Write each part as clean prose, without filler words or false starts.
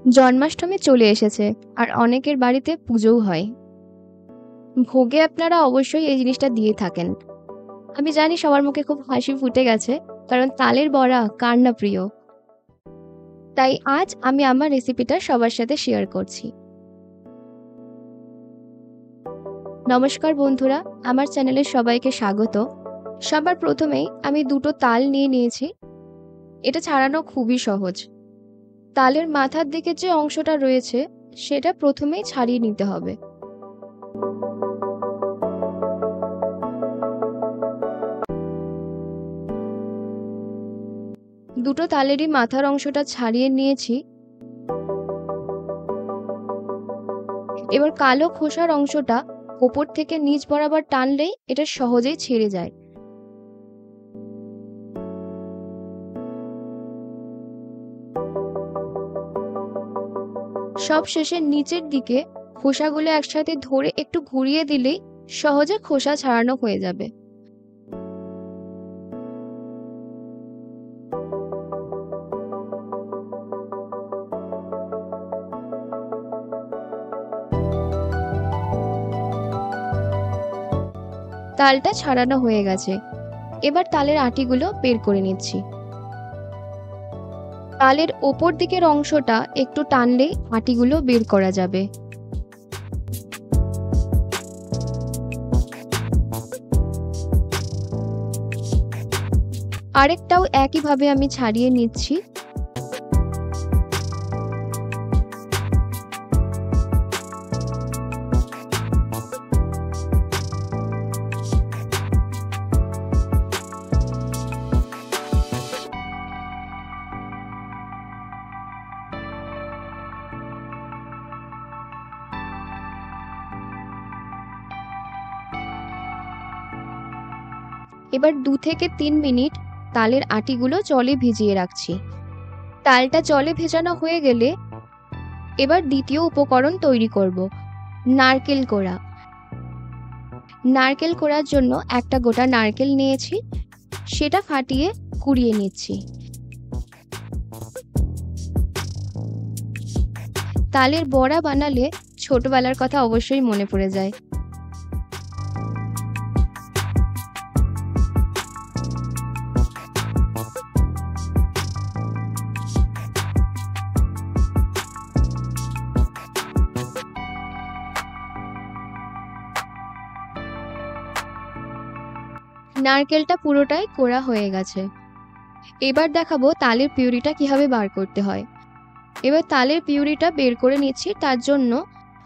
জন্মাষ্টমী চলে এসেছে আর অনেকের বাড়িতে পুজোও হয়। ভোগে আপনারা অবশ্যই এই জিনিসটা দিয়ে থাকেন। আমি জানি সবার মুখে খুব হাসি ফুটে গেছে, কারণ তালের বড়া কার না প্রিয়। তাই আজ আমি আমার রেসিপিটা সবার সাথে শেয়ার করছি। নমস্কার বন্ধুরা, আমার চ্যানেলে সবাইকে স্বাগত। সবার প্রথমেই আমি দুটো তাল নিয়ে নিয়েছি। এটা ছাড়ানো খুবই সহজ। তালের মাথার দিকে যে অংশটা রয়েছে সেটা প্রথমেই ছাড়িয়ে নিতে হবে। দুটো তালেরই মাথার অংশটা ছাড়িয়ে নিয়েছি। এবার কালো খোসার অংশটা ওপর থেকে নিচ বরাবর টানলেই এটা সহজেই ছেড়ে যায়। সব শেষে নিচের দিকে খোসাগুলো একসাথে ধরে একটু ঘুরিয়ে দিলেই সহজে খোসা ছাড়ানো হয়ে যাবে। তালটা ছাড়ানো হয়ে গেছে। এবার তালের আটিগুলো বের করে নিচ্ছি। তালের ওপর দিকের অংশটা একটু টানলেই আটিগুলো বের করা যাবে। আরেকটাও একইভাবে আমি ছাড়িয়ে নিচ্ছি। এবার 2 থেকে 3 মিনিট তালের আটিগুলো জলে ভিজিয়ে রাখছি। তালটা জলে ভেজানো হয়ে গেলে এবার দ্বিতীয় উপকরণ তৈরি করব, নারকেল কোড়া। নারকেল কোড়ার জন্য একটা গোটা নারকেল নিয়েছি, সেটা ফাটিয়ে কুড়িয়ে নিচ্ছি। তালের বড়া বানালে ছোটবেলার কথা অবশ্যই মনে পড়ে যায়। নারকেলটা পুরোটাই কোড়া হয়ে গেছে। এবার দেখাবো তালের পিউরিটা কিভাবে বার করতে হয়। এবার তালের পিউরিটা বের করে নিচ্ছি। তার জন্য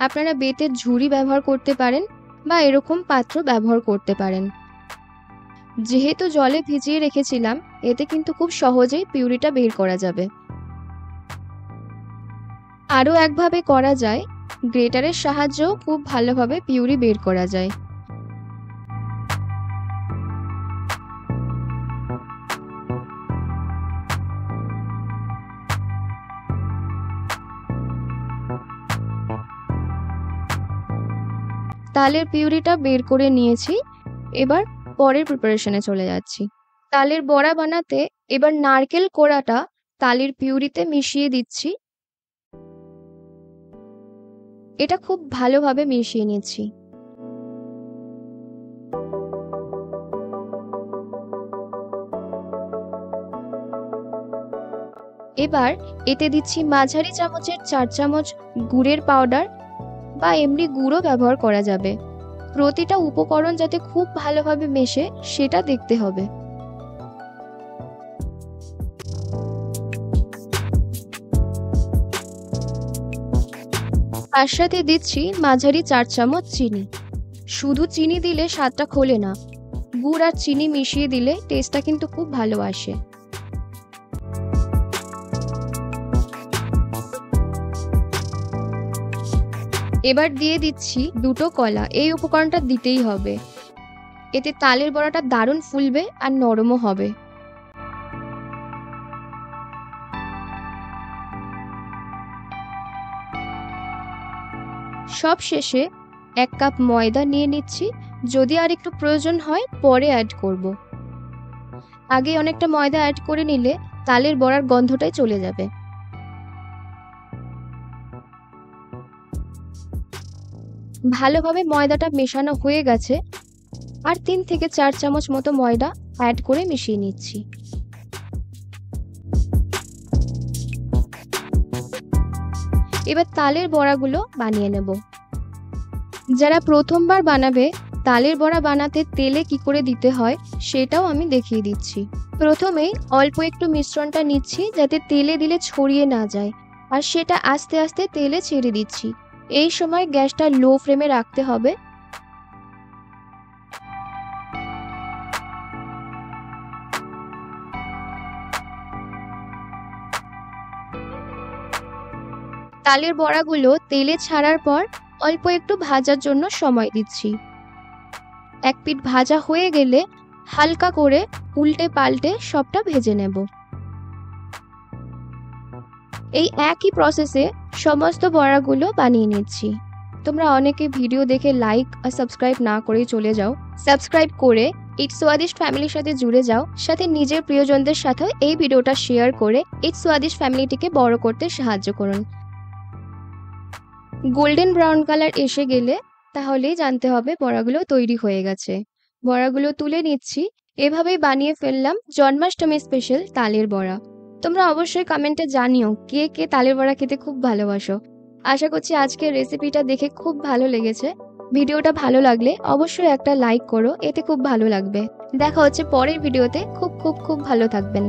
আপনারা বেতের ঝুড়ি ব্যবহার করতে পারেন বা এরকম পাত্র ব্যবহার করতে পারেন। যেহেতু জলে ভিজিয়ে রেখেছিলাম, এতে কিন্তু খুব সহজেই পিউরিটা বের করা যাবে। আরও একভাবে করা যায়, গ্রেটারের সাহায্যেও খুব ভালোভাবে পিউরি বের করা যায়। তালের পিউরিটা বের করে নিয়েছি। এবার পরের প্রিপারেশনে চলে যাচ্ছি। তালের বড়া বানাতে এবার নারকেল কোড়াটা তালের পিউরিতে মিশিয়ে দিচ্ছি। এটা খুব ভালোভাবে মিশিয়ে নিচ্ছি। এবার এতে দিচ্ছি মাঝারি চামচের 4 চামচ গুড়ের পাউডার, বা এমনি গুঁড়ো ব্যবহার করা যাবে। প্রতিটা উপকরণ যাতে খুব ভালোভাবে মেশে সেটা দেখতে হবে। তার সাথে দিচ্ছি মাঝারি 4 চামচ চিনি। শুধু চিনি দিলে স্বাদটা খোলে না, গুড় আর চিনি মিশিয়ে দিলে টেস্টটা কিন্তু খুব ভালো আসে। এবার দিয়ে দিচ্ছি দুটো কলা। এই উপকরণটা দিতেই হবে, এতে তালের বড়াটা দারুণ ফুলবে আর নরমও হবে। সব শেষে 1 কাপ ময়দা নিয়ে নিচ্ছি। যদি আর একটু প্রয়োজন হয় পরে অ্যাড করব। আগে অনেকটা ময়দা অ্যাড করে নিলে তালের বড়ার গন্ধটাই চলে যাবে। ভালোভাবে ময়দাটা মেশানো হয়ে গেছে, আর 3 থেকে 4 চামচ মতো ময়দা অ্যাড করে মিশিয়ে নিচ্ছি। এবার তালের বড়াগুলো বানিয়ে নেব। যারা প্রথমবার বানাবে, তালের বড়া বানাতে তেলে কি করে দিতে হয় সেটাও আমি দেখিয়ে দিচ্ছি। প্রথমেই অল্প একটু মিশ্রণটা নিচ্ছি যাতে তেলে দিলে ছড়িয়ে না যায়, আর সেটা আস্তে আস্তে তেলে ছেড়ে দিচ্ছি। এই সময় গ্যাসটা লো ফ্লেমে রাখতে হবে। তালের বড়াগুলো তেলে ছাড়ার পর অল্প একটু ভাজার জন্য সময় দিচ্ছি। এক পিঠ ভাজা হয়ে গেলে হালকা করে উল্টে পাল্টে সবটা ভেজে নেব। এই একই প্রসেসে সমস্ত বড়াগুলো বানিয়ে নিচ্ছি। তোমরা অনেকে ভিডিও দেখে লাইক আর সাবস্ক্রাইব না করেই চলে যাও। সাবস্ক্রাইব করে ইটস স্বাদিষ্ট ফ্যামিলির সাথে জুড়ে যাও। সাথে নিজের প্রিয়জনদের সাথেও এই ভিডিওটা শেয়ার করে ইটস স্বাদিষ্ট ফ্যামিলিটিকে বড় করতে সাহায্য করুন। গোল্ডেন ব্রাউন কালার এসে গেলে তাহলেই জানতে হবে বড়াগুলো তৈরি হয়ে গেছে। বড়াগুলো তুলে নিচ্ছি। এভাবেই বানিয়ে ফেললাম জন্মাষ্টমী স্পেশাল তালের বড়া। তোমরা অবশ্যই কমেন্টে জানিও কে কে তালের বড়া খেতে খুব ভালোবাসো। আশা করছি আজকের রেসিপিটা দেখে খুব ভালো লেগেছে। ভিডিওটা ভালো লাগলে অবশ্যই একটা লাইক করো, এতে খুব ভালো লাগবে। দেখা হচ্ছে পরের ভিডিওতে। খুব খুব খুব ভালো থাকবেন।